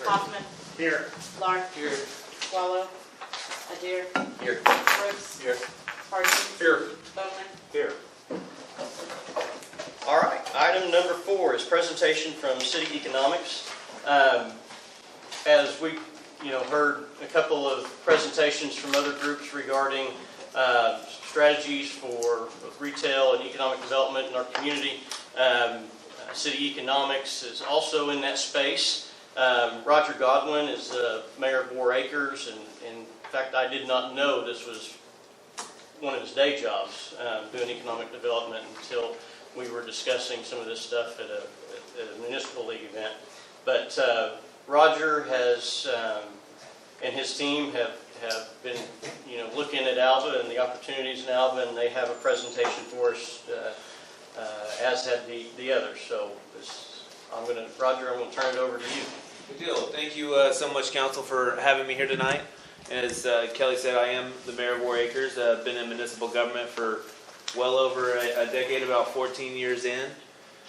Hoffman. Here. Lark. Here. Swallow. Adair. Here. Brooks. Here. Parsons. Here. Bowman. Here. All right, item number 4 is presentation from City Economics. As we heard a couple of presentations from other groups regarding strategies for retail and economic development in our community. City Economics is also in that space. Roger Godwin is the mayor of War Acres, and in fact I did not know this was one of his day jobs, doing economic development, until we were discussing some of this stuff at a municipal league event. But Roger has and his team have been looking at Alva and the opportunities in Alva, and they have a presentation for us, as had the others. So Roger, I'm going to turn it over to you. Good deal. Thank you so much, Council, for having me here tonight. As Kelly said, I am the mayor of War Acres. I've been in municipal government for well over a decade, about 14 years in.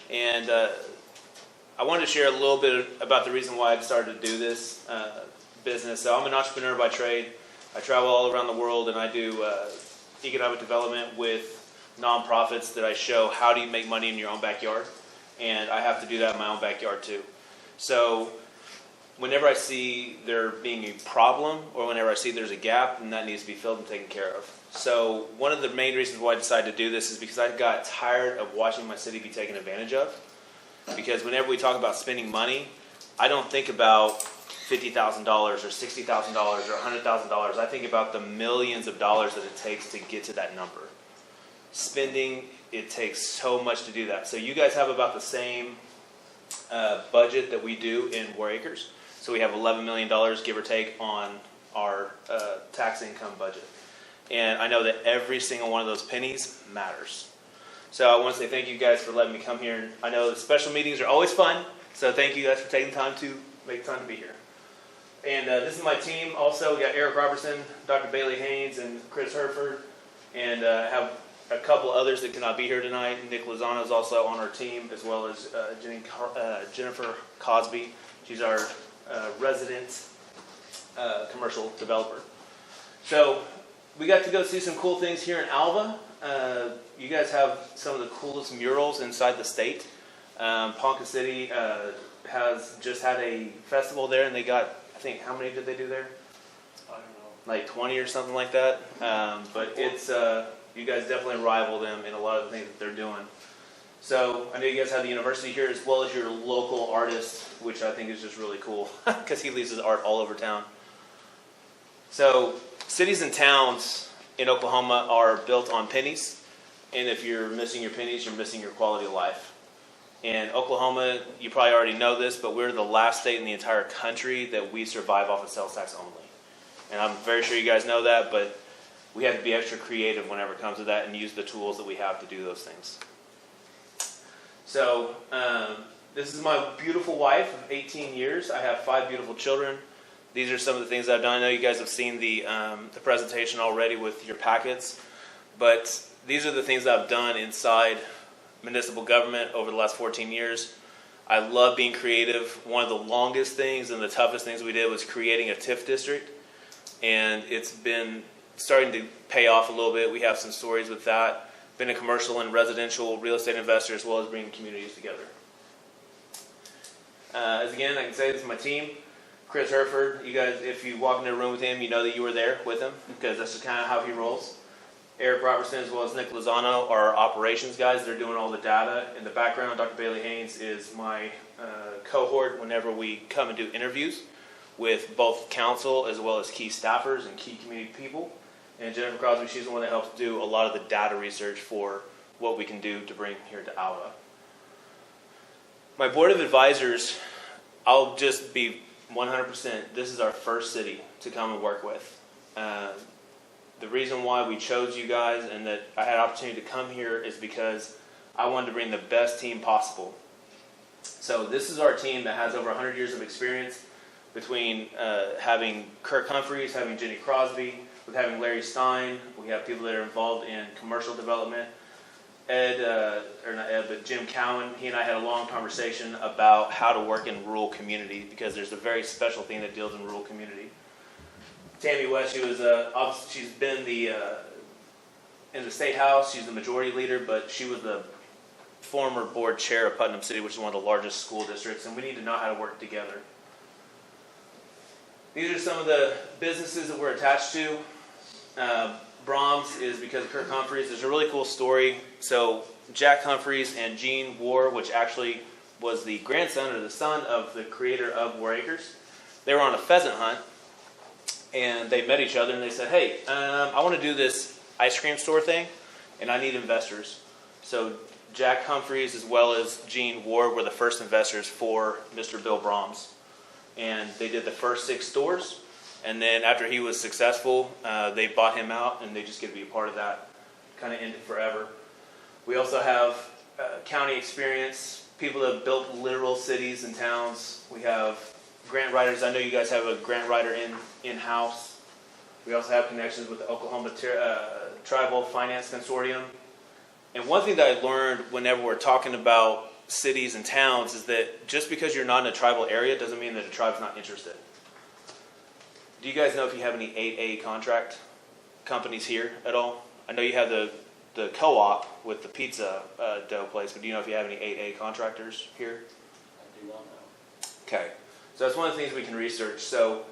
And I wanted to share a little bit about the reason why I've started to do this business. So I'm an entrepreneur by trade. I travel all around the world, and I do economic development with nonprofits that I show how do you make money in your own backyard. And I have to do that in my own backyard too. So whenever I see there being a problem, or whenever I see there's a gap, and that needs to be filled and taken care of. So one of the main reasons why I decided to do this is because I got tired of watching my city be taken advantage of. Because whenever we talk about spending money, I don't think about $50,000 or $60,000 or $100,000. I think about the millions of dollars that it takes to get to that number. Spending, it takes so much to do that. So you guys have about the same budget that we do in War Acres. So we have $11 million, give or take, on our tax income budget. And I know that every single one of those pennies matters. So I want to say thank you guys for letting me come here. And I know the special meetings are always fun, so thank you guys for taking time to make time to be here. And this is my team also. We got Eric Robertson, Dr. Bailey Haynes, and Chris Herford. And I have a couple others that cannot be here tonight. Nick Lozano is also on our team, as well as Jennifer Cosby. She's our resident commercial developer. So we got to go see some cool things here in Alva. You guys have some of the coolest murals inside the state. Ponca City has just had a festival there, and they got, I think, how many did they do there? I don't know. Like 20 or something like that. But it's you guys definitely rival them in a lot of the things that they're doing. So I know you guys have the university here, as well as your local artist, which I think is just really cool because he leaves his art all over town. So cities and towns in Oklahoma are built on pennies, and if you're missing your pennies, you're missing your quality of life. In Oklahoma, you probably already know this, but we're the last state in the entire country that we survive off of sales tax only. And I'm very sure you guys know that, but we have to be extra creative whenever it comes to that and use the tools that we have to do those things. So this is my beautiful wife of 18 years. I have 5 beautiful children. These are some of the things I've done. I know you guys have seen the presentation already with your packets, but these are the things that I've done inside municipal government over the last 14 years. I love being creative. One of the longest things and the toughest things we did was creating a TIF district, and it's been starting to pay off a little bit. We have some stories with that. Been a commercial and residential real estate investor, as well as bringing communities together. As again, I can say this is my team. Chris Herford, you guys, if you walk into a room with him, you know that you were there with him, because that's just kind of how he rolls. Eric Robertson, as well as Nick Lozano, are our operations guys. They're doing all the data in the background. Dr. Bailey Haynes is my cohort whenever we come and do interviews with both council as well as key staffers and key community people. And Jennifer Crosby, she's the one that helps do a lot of the data research for what we can do to bring here to Alva. My board of advisors, I'll just be 100%, this is our first city to come and work with. The reason why we chose you guys and that I had an opportunity to come here is because I wanted to bring the best team possible. So this is our team that has over 100 years of experience, between having Kirk Humphreys, having Jenny Crosby, with having Larry Stein. We have people that are involved in commercial development. or not Ed, but Jim Cowan, he and I had a long conversation about how to work in rural community, because there's a very special thing that deals in rural community. Tammy West, she's been in the state house. She's the majority leader, but she was the former board chair of Putnam City, which is one of the largest school districts, and we need to know how to work together. These are some of the businesses that we're attached to. Brahms is because of Kirk Humphreys. There's a really cool story. So Jack Humphreys and Gene War, which actually was the grandson or the son of the creator of War Acres, they were on a pheasant hunt, and they met each other, and they said, hey, I want to do this ice cream store thing, and I need investors. So Jack Humphreys as well as Gene War were the first investors for Mr. Bill Brahms. And they did the first 6 stores. And then after he was successful, they bought him out, and they just get to be a part of that. Kind of ended forever. We also have county experience, people that have built literal cities and towns. We have grant writers. I know you guys have a grant writer in-house. We also have connections with the Oklahoma Tribal Finance Consortium. And one thing that I learned whenever we're talking about cities and towns is that just because you're not in a tribal area doesn't mean that a tribe's not interested. Do you guys know if you have any 8A contract companies here at all? I know you have the co-op with the pizza dough place, but do you know if you have any 8A contractors here? I do not know. Okay. So that's one of the things we can research. So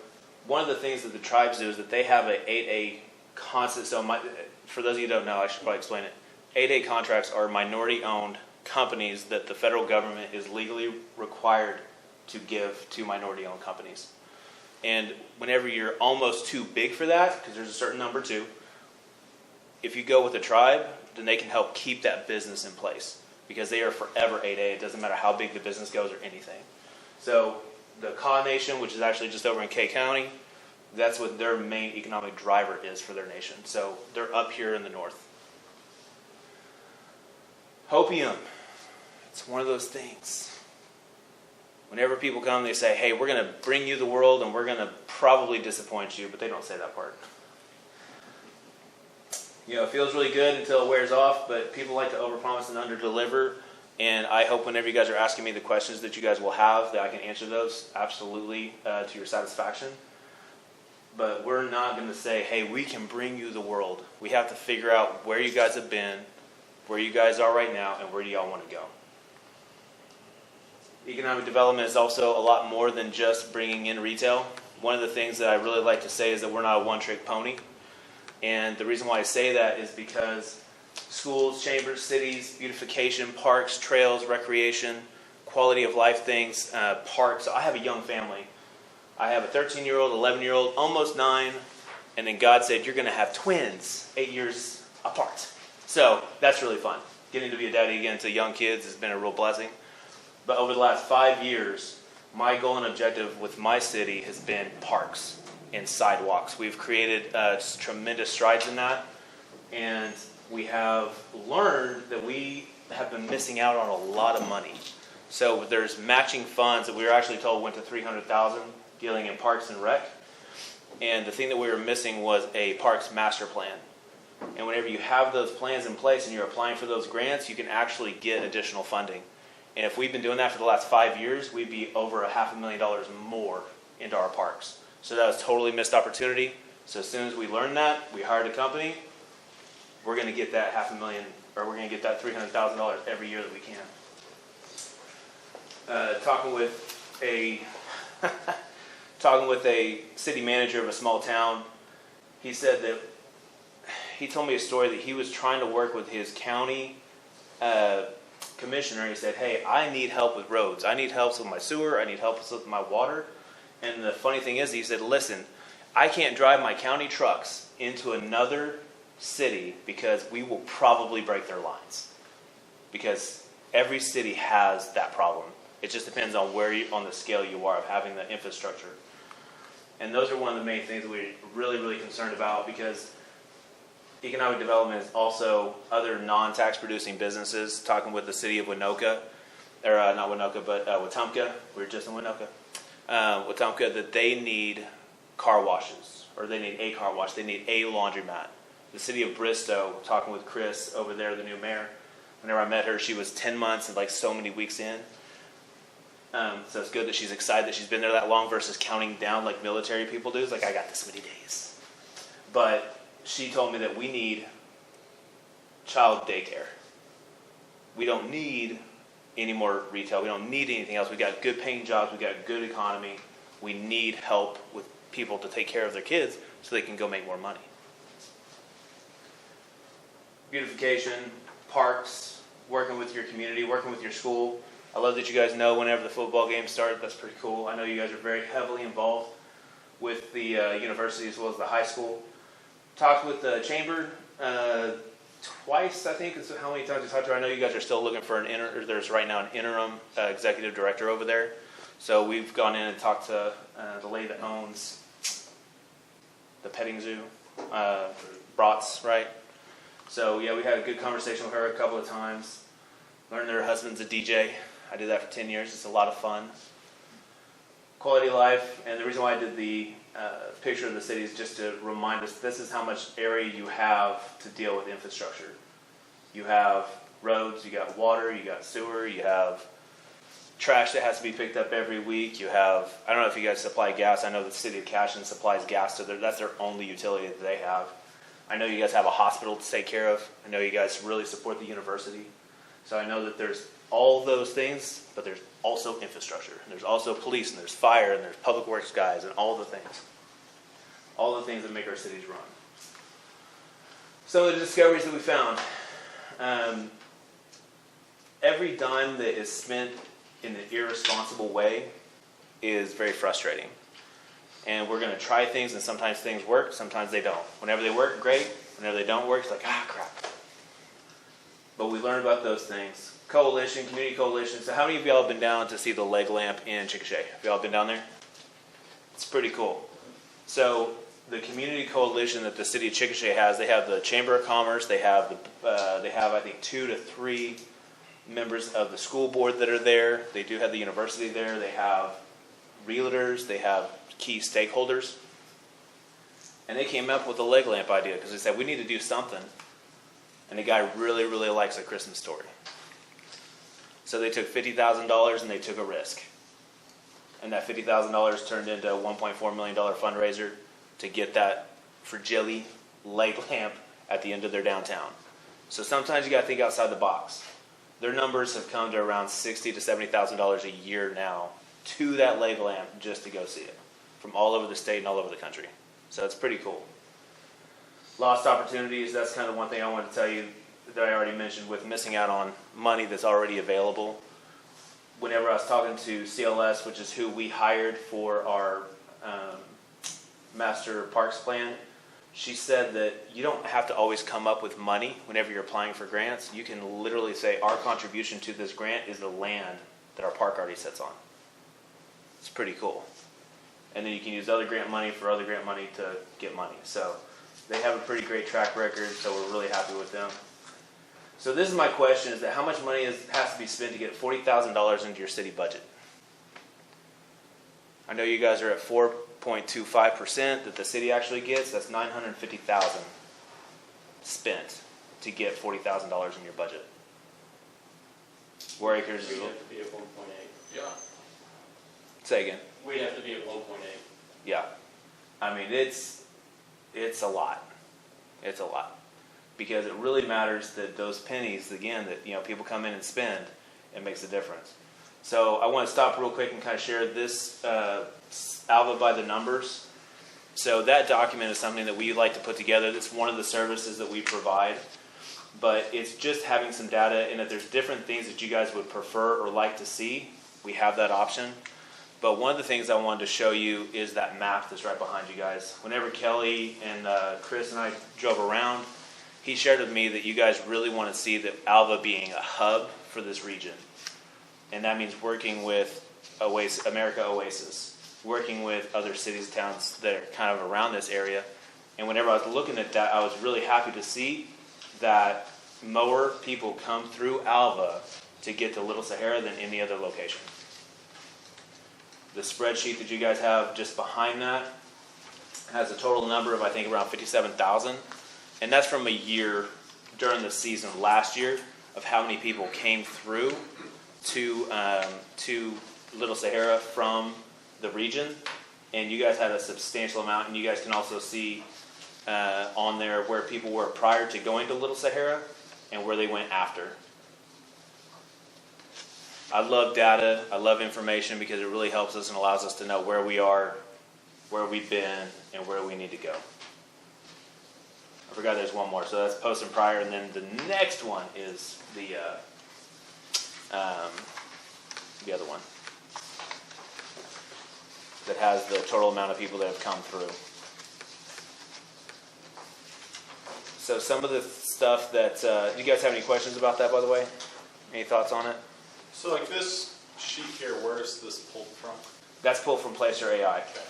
one of the things that the tribes do is that they have a 8A constant. So for those of you who don't know, I should probably explain it. 8A contracts are minority-owned companies that the federal government is legally required to give to minority-owned companies. And whenever you're almost too big for that, because there's a certain number too, if you go with a tribe, then they can help keep that business in place, because they are forever 8A. It doesn't matter how big the business goes or anything. So the Kaw Nation, which is actually just over in Kay County, that's what their main economic driver is for their nation. So they're up here in the north. Hopium. It's one of those things. Whenever people come, they say, hey, we're going to bring you the world, and we're going to probably disappoint you, but they don't say that part. You know, it feels really good until it wears off, but people like to overpromise and underdeliver, and I hope whenever you guys are asking me the questions that you guys will have, that I can answer those absolutely to your satisfaction. But we're not going to say, hey, we can bring you the world. We have to figure out where you guys have been, where you guys are right now, and where do y'all want to go. Economic development is also a lot more than just bringing in retail. One of the things that I really like to say is that we're not a one-trick pony. And the reason why I say that is because schools, chambers, cities, beautification, parks, trails, recreation, quality of life things, parks. So I have a young family. I have a 13-year-old, 11-year-old, almost 9, and then God said, you're going to have twins 8 years apart. So that's really fun. Getting to be a daddy again to young kids has been a real blessing. But over the last 5 years, my goal and objective with my city has been parks and sidewalks. We've created tremendous strides in that, and we have learned that we have been missing out on a lot of money. So there's matching funds that we were actually told went to $300,000 dealing in parks and rec, and the thing that we were missing was a parks master plan. And whenever you have those plans in place and you're applying for those grants, you can actually get additional funding. And if we've been doing that for the last 5 years, we'd be over $500,000 more into our parks. So that was totally missed opportunity. So as soon as we learned that, we hired a company. We're going to get that $500,000, or we're going to get that $300,000 every year that we can. Talking with a city manager of a small town, he said that he told me a story that he was trying to work with his county commissioner. He said, hey, I need help with roads. I need help with my sewer. I need help with my water. And the funny thing is, he said, listen, I can't drive my county trucks into another city because we will probably break their lines. Because every city has that problem. It just depends on on the scale you are of having the infrastructure. And those are one of the main things that we're really, really concerned about, because economic development is also other non-tax producing businesses. Talking with the city of Winoka, or not Winoka, but Wetumpka. We were just in Winoka. Wetumpka, that they need car washes, or they need a car wash. They need a laundromat. The city of Bristow, talking with Chris over there, the new mayor, Whenever I met her, she was 10 months and like so many weeks in. So it's good that she's excited that she's been there that long versus counting down like military people do. It's like, I got this many days. But she told me that we need child daycare. We don't need any more retail. We don't need anything else. We got good paying jobs. We got good economy. We need help with people to take care of their kids so they can go make more money. Beautification, parks, working with your community, working with your school. I love that you guys know whenever the football games start. That's pretty cool. I know you guys are very heavily involved with the university as well as the high school. Talked with the chamber twice, I think, is how many times we talked to her. I know you guys are still looking for there's right now an interim executive director over there. So we've gone in and talked to the lady that owns the petting zoo, Bratz, right? So yeah, we had a good conversation with her a couple of times. Learned that her husband's a DJ. I did that for 10 years. It's a lot of fun. Quality of life, and the reason why I did the picture of the city is just to remind us this is how much area you have to deal with infrastructure. You have roads, you got water, you got sewer, you have trash that has to be picked up every week. You have, I don't know if you guys supply gas. I know the city of Cashin supplies gas, so that's their only utility that they have. I know you guys have a hospital to take care of. I know you guys really support the university. So I know that there's all those things, but there's also infrastructure. And there's also police, and there's fire, and there's public works guys, and all the things. All the things that make our cities run. Some of the discoveries that we found. Every dime that is spent in an irresponsible way is very frustrating. And we're going to try things, and sometimes things work, sometimes they don't. Whenever they work, great. Whenever they don't work, it's like, crap. But we learn about those things. Coalition, community coalition. So how many of y'all have been down to see the leg lamp in Chickasha? Have y'all been down there? It's pretty cool. So the community coalition that the city of Chickasha has, they have the Chamber of Commerce, they have I think 2 to 3 members of the school board that are there. They do have the university there. They have realtors. They have key stakeholders. And they came up with the leg lamp idea because they said, we need to do something. And the guy really, really likes A Christmas Story. So they took $50,000 and they took a risk. And that $50,000 turned into a $1.4 million fundraiser to get that fragile leg lamp at the end of their downtown. So sometimes you got to think outside the box. Their numbers have come to around $60,000 to $70,000 a year now to that leg lamp just to go see it from all over the state and all over the country. So it's pretty cool. Lost opportunities, that's kind of one thing I wanted to tell you that I already mentioned with missing out on money that's already available. Whenever I was talking to CLS, which is who we hired for our master parks plan, she said that you don't have to always come up with money whenever you're applying for grants. You can literally say our contribution to this grant is the land that our park already sits on. It's pretty cool. And then you can use other grant money for other grant money to get money. So they have a pretty great track record, so we're really happy with them. So this is my question, is that how much money has to be spent to get $40,000 into your city budget? I know you guys are at 4.25% that the city actually gets. That's $950,000 spent to get $40,000 in your budget. Warwick Acres is... We'd have to be at 1.8. Yeah. Say again. We'd have to be at 1.8. Yeah. I mean, it's a lot. It's a lot. Because it really matters that those pennies, again, that people come in and spend, it makes a difference. So I want to stop real quick and kind of share this Alva by the numbers. So that document is something that we like to put together. It's one of the services that we provide. But it's just having some data, and if there's different things that you guys would prefer or like to see, we have that option. But one of the things I wanted to show you is that map that's right behind you guys. Whenever Kelly and Chris and I drove around, he shared with me that you guys really want to see that Alva being a hub for this region. And that means working with America Oasis, working with other cities, towns that are kind of around this area. And whenever I was looking at that, I was really happy to see that more people come through Alva to get to Little Sahara than any other location. The spreadsheet that you guys have just behind that has a total number of, I think, around 57,000. And that's from a year during the season last year of how many people came through to Little Sahara from the region, and you guys had a substantial amount, and you guys can also see on there where people were prior to going to Little Sahara and where they went after. I love data, I love information because it really helps us and allows us to know where we are, where we've been, and where we need to go. I forgot there's one more, so that's post and prior, and then the next one is the other one that has the total amount of people that have come through. So some of the stuff that, do you guys have any questions about that, by the way? Any thoughts on it? So like this sheet here, where is this pulled from? That's pulled from Placer AI. Okay.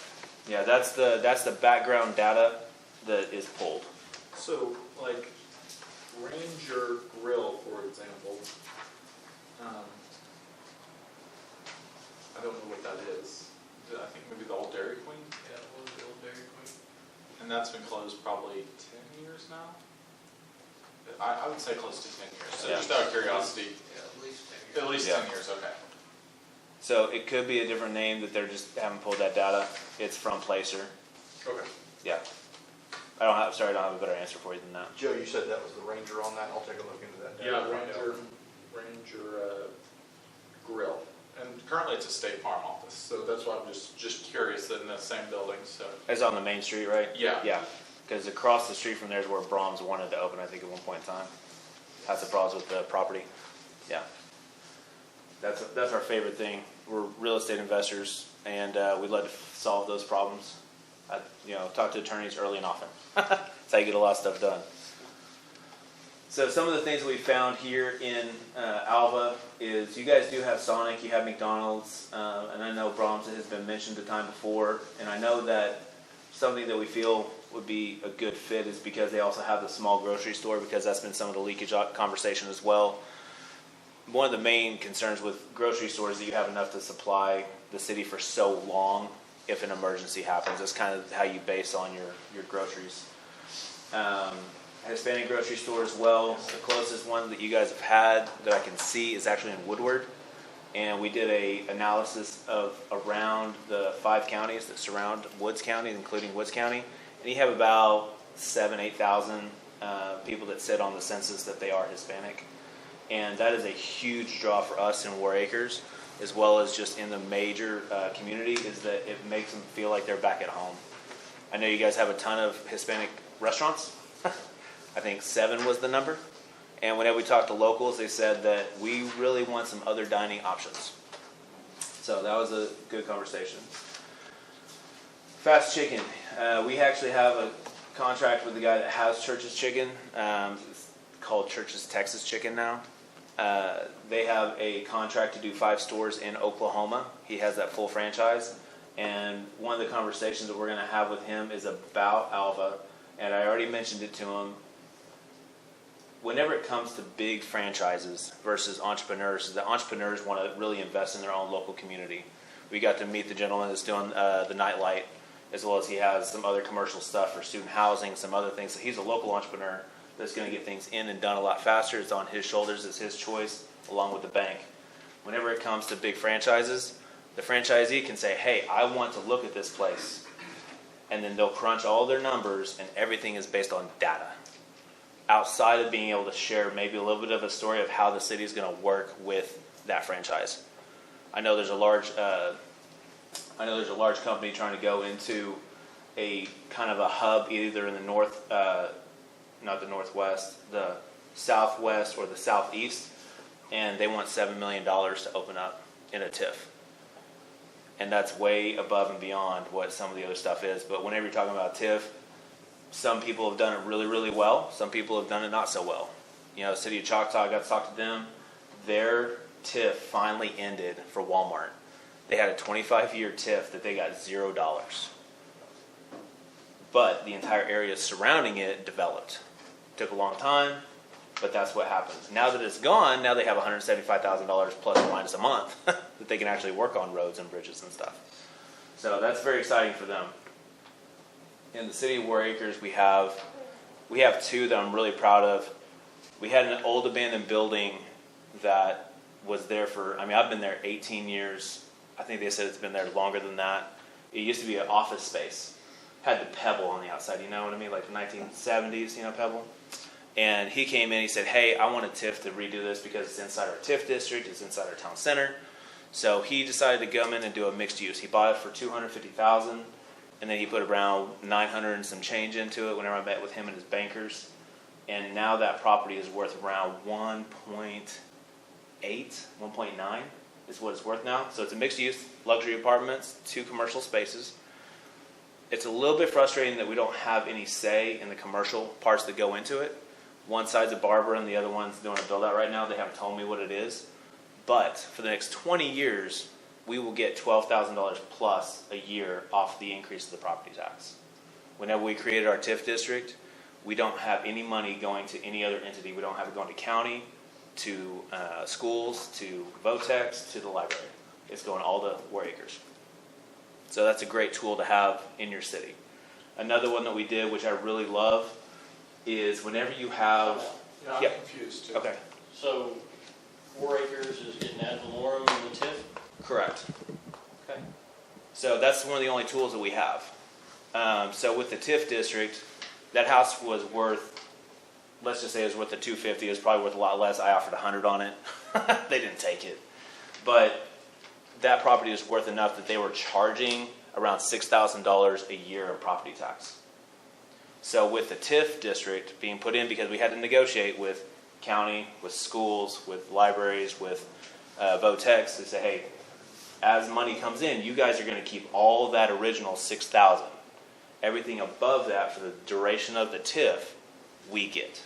Yeah, that's the background data that is pulled. So like Ranger Grill, for example, I don't know what that is. I think maybe the old Dairy Queen? Yeah, what was the old Dairy Queen? And that's been closed probably 10 years now? I would say close to 10 years. So Yeah. just out of curiosity, Yeah, at least 10 years. at least Yeah. 10 years, okay. So it could be a different name that they're just haven't pulled that data. It's from Placer. Okay. Yeah. I don't have a better answer for you than that. Joe, you said that was the Ranger on that. I'll take a look into that. Yeah, Ranger Grill. And currently it's a State Farm office, so that's why I'm just curious that in the same building, so. It's on the main street, right? Yeah. Yeah. Because across the street from there is where Brahms wanted to open, I think, at one point in time. That's the problems with the property. Yeah. That's our favorite thing. We're real estate investors, and we'd like to solve those problems. Talk to attorneys early and often. That's how you get a lot of stuff done. So some of the things we found here in Alva is you guys do have Sonic, you have McDonald's, and I know Brahms has been mentioned the time before, and I know that something that we feel would be a good fit is because they also have the small grocery store, because that's been some of the leakage conversation as well. One of the main concerns with grocery stores is that you have enough to supply the city for so long if an emergency happens. That's kind of how you base on your groceries. Hispanic grocery store as well. The closest one that you guys have had that I can see is actually in Woodward. And we did a analysis of around the 5 counties that surround Woods County, including Woods County. And you have about 8,000 people that sit on the census that they are Hispanic. And that is a huge draw for us in War Acres, as well as just in the major community, is that it makes them feel like they're back at home. I know you guys have a ton of Hispanic restaurants. I think 7 was the number. And whenever we talked to locals, they said that we really want some other dining options. So that was a good conversation. Fast Chicken. We actually have a contract with the guy that has Church's Chicken. It's called Church's Texas Chicken now. They have a contract to do 5 stores in Oklahoma. He has that full franchise. And one of the conversations that we're going to have with him is about Alva. And I already mentioned it to him. Whenever it comes to big franchises versus entrepreneurs, the entrepreneurs want to really invest in their own local community. We got to meet the gentleman that's doing the Nightlight, as well as he has some other commercial stuff for student housing, some other things. So he's a local entrepreneur that's going to get things in and done a lot faster. It's on his shoulders. It's his choice, along with the bank. Whenever it comes to big franchises, the franchisee can say, hey, I want to look at this place. And then they'll crunch all their numbers, and everything is based on data. Outside of being able to share maybe a little bit of a story of how the city is going to work with that franchise. I know there's a large company trying to go into a kind of a hub, either in the not the northwest, the southwest or the southeast, and they want $7 million to open up in a TIF. And that's way above and beyond what some of the other stuff is. But whenever you're talking about TIF, some people have done it really, really well. Some people have done it not so well. The city of Choctaw, I got to talk to them. Their TIF finally ended for Walmart. They had a 25-year TIF that they got $0. But the entire area surrounding it developed. Took a long time, but that's what happened. Now that it's gone, now they have $175,000 plus or minus a month that they can actually work on roads and bridges and stuff. So that's very exciting for them. In the city of War Acres, we have 2 that I'm really proud of. We had an old abandoned building that was there for, I mean, I've been there 18 years. I think they said it's been there longer than that. It used to be an office space. Had the pebble on the outside, you know what I mean? Like the 1970s, you know, pebble. And he came in, he said, hey, I want a TIF to redo this because it's inside our TIF district, it's inside our town center. So he decided to come in and do a mixed use. He bought it for $250,000, and then he put around 900 and some change into it whenever I met with him and his bankers. And now that property is worth around 1.8, 1.9 is what it's worth now. So it's a mixed use, luxury apartments, 2 commercial spaces. It's a little bit frustrating that we don't have any say in the commercial parts that go into it. One side's a barber and the other one's doing a build out right now. They haven't told me what it is. But for the next 20 years, we will get $12,000 plus a year off the increase of the property tax. Whenever we created our TIF district, we don't have any money going to any other entity. We don't have it going to county, to schools, to Votex, to the library. It's going all to War Acres. So that's a great tool to have in your city. Another one that we did, which I really love, is whenever you have... Yeah, I'm Yeah. confused too. Okay, So 4 acres is getting ad valorem in the TIF? correct. Okay. So that's one of the only tools that we have. So with the TIF district, that house was worth, let's just say it was worth the $250. It was probably worth a lot less. I offered $100 on it. They didn't take it. But that property is worth enough that they were charging around $6,000 a year in property tax. So with the TIF district being put in, because we had to negotiate with county, with schools, with libraries, with Votex, they say, hey, as money comes in, you guys are going to keep all that original $6,000. Everything above that for the duration of the TIF, we get.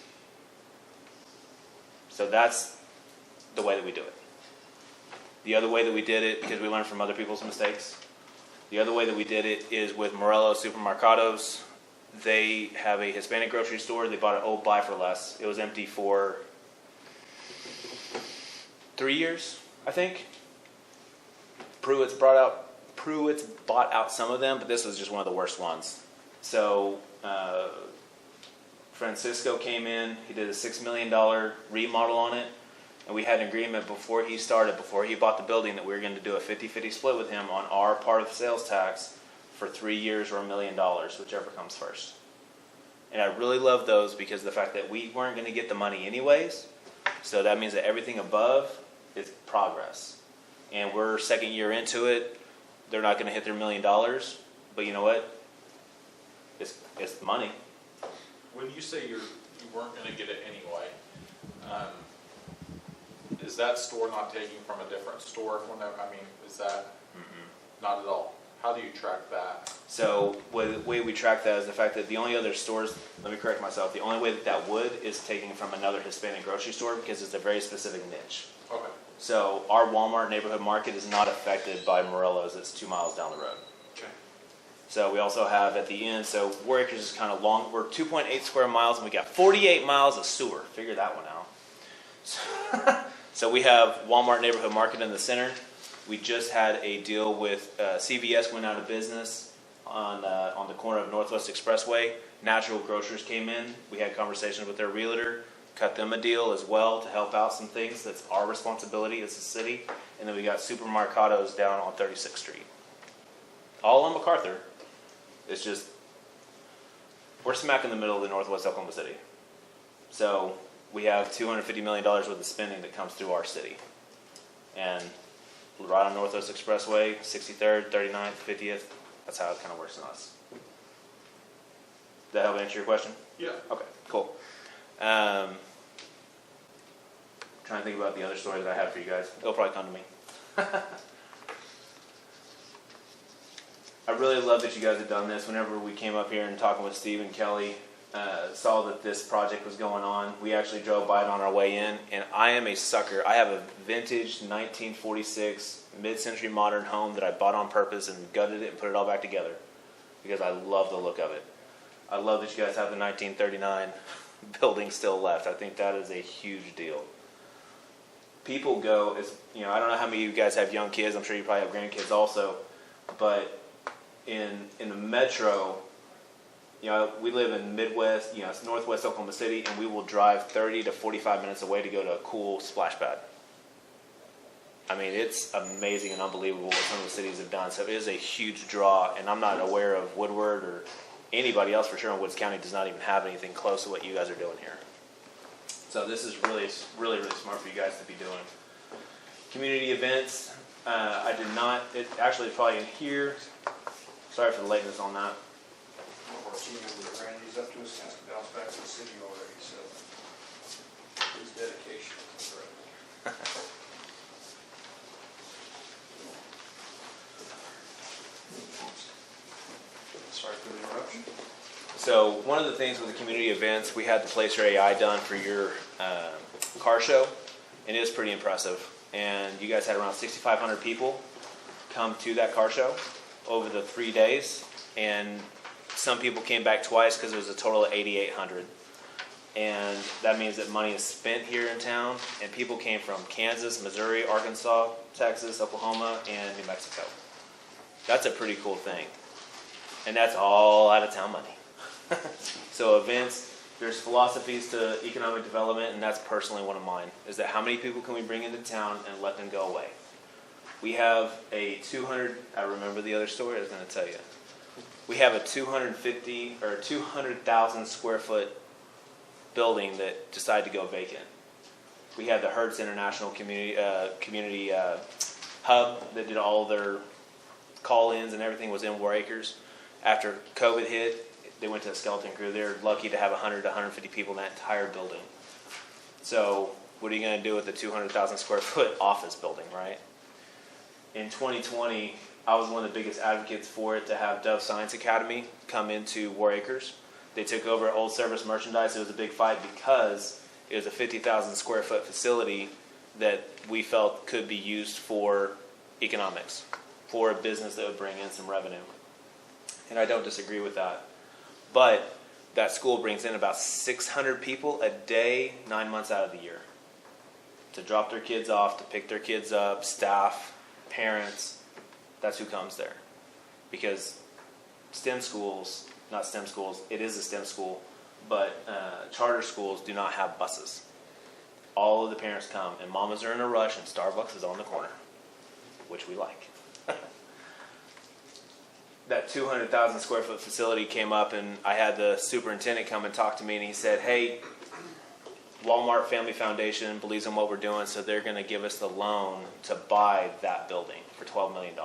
So that's the way that we do it. The other way that we did it, because we learned from other people's mistakes, the other way that we did it is with Morello Supermercados. They have a Hispanic grocery store. They bought an old Buy for Less. It was empty for 3 years, I think. Pruitt's bought out some of them, but this was just one of the worst ones. So Francisco came in. He did a $6 million remodel on it. And we had an agreement before he bought the building, that we were going to do a 50-50 split with him on our part of the sales tax for 3 years or $1 million, whichever comes first. And I really love those because of the fact that we weren't going to get the money anyways. So that means that everything above is progress. And we're 2nd year into it. They're not going to hit their $1 million. But you know what? It's money. When you say you weren't going to get it anyway, is that store not taking from a different store? Is that not at all? How do you track that? So the way we track that is the fact that the only other stores, let me correct myself, the only way that would is taking from another Hispanic grocery store because it's a very specific niche. Okay. So our Walmart neighborhood market is not affected by Morello's. It's 2 miles down the road. Okay. So we also have at the end, so War Acres is kind of long. We're 2.8 square miles and we got 48 miles of sewer. Figure that one out. So we have Walmart neighborhood market in the center. We just had a deal with CVS went out of business on the corner of Northwest Expressway. Natural Grocers came in. We had conversations with their realtor, cut them a deal as well to help out some things. That's our responsibility as a city. And then we got Supermercados down on 36th Street. All on MacArthur. It's just, we're smack in the middle of the Northwest Oklahoma City. So we have $250 million worth of spending that comes through our city. And right on Northwest Expressway, 63rd, 39th, 50th, that's how it kind of works in us. Does that help answer your question? Yeah. Okay, cool. Trying to think about the other story that I have for you guys. They'll probably come to me. I really love that you guys have done this. Whenever we came up here and talking with Steve and Kelly, saw that this project was going on. We actually drove by it on our way in, and I am a sucker. I have a vintage 1946 mid-century modern home that I bought on purpose and gutted it and put it all back together because I love the look of it. I love that you guys have the 1939 building still left. I think that is a huge deal. People go, I don't know how many of you guys have young kids. I'm sure you probably have grandkids also, but in the metro, we live in Midwest, it's Northwest Oklahoma City, and we will drive 30 to 45 minutes away to go to a cool splash pad. I mean, it's amazing and unbelievable what some of the cities have done. So it is a huge draw, and I'm not aware of Woodward or anybody else for sure in Woods County does not even have anything close to what you guys are doing here. So this is really, really, really smart for you guys to be doing. Community events, I did not, it actually is probably in here. Sorry for the lateness on that. Our team member ran these up to us, has to bounce back to the city already, so his dedication is incredible. Sorry for the interruption. So one of the things with the community events, we had the Placer AI done for your car show, and it was pretty impressive. And you guys had around 6,500 people come to that car show over the 3 days, and some people came back twice because it was a total of 8,800. And that means that money is spent here in town, and people came from Kansas, Missouri, Arkansas, Texas, Oklahoma, and New Mexico. That's a pretty cool thing. And that's all out of town money. So events, there's philosophies to economic development, and that's personally one of mine, is that how many people can we bring into town and let them go away? We have a 200, I remember the other story I was going to tell you. We have a 250 or 200,000 square foot building that decided to go vacant. We had the Hertz International Community Hub that did all their call-ins and everything was in War Acres. After COVID hit, they went to a skeleton crew. They're lucky to have 100 to 150 people in that entire building. So what are you going to do with the 200,000 square foot office building, right? In 2020, I was one of the biggest advocates for it to have Dove Science Academy come into War Acres. They took over Old Service Merchandise. It was a big fight because it was a 50,000 square foot facility that we felt could be used for economics, for a business that would bring in some revenue. And I don't disagree with that. But that school brings in about 600 people a day, 9 months out of the year, to drop their kids off, to pick their kids up, staff, parents. That's who comes there. Because STEM schools, not STEM schools, it is a STEM school, but charter schools do not have buses. All of the parents come, and mamas are in a rush, and Starbucks is on the corner, which we like. That 200,000 square foot facility came up, and I had the superintendent come and talk to me, and he said, hey, Walmart Family Foundation believes in what we're doing, so they're going to give us the loan to buy that building for $12 million.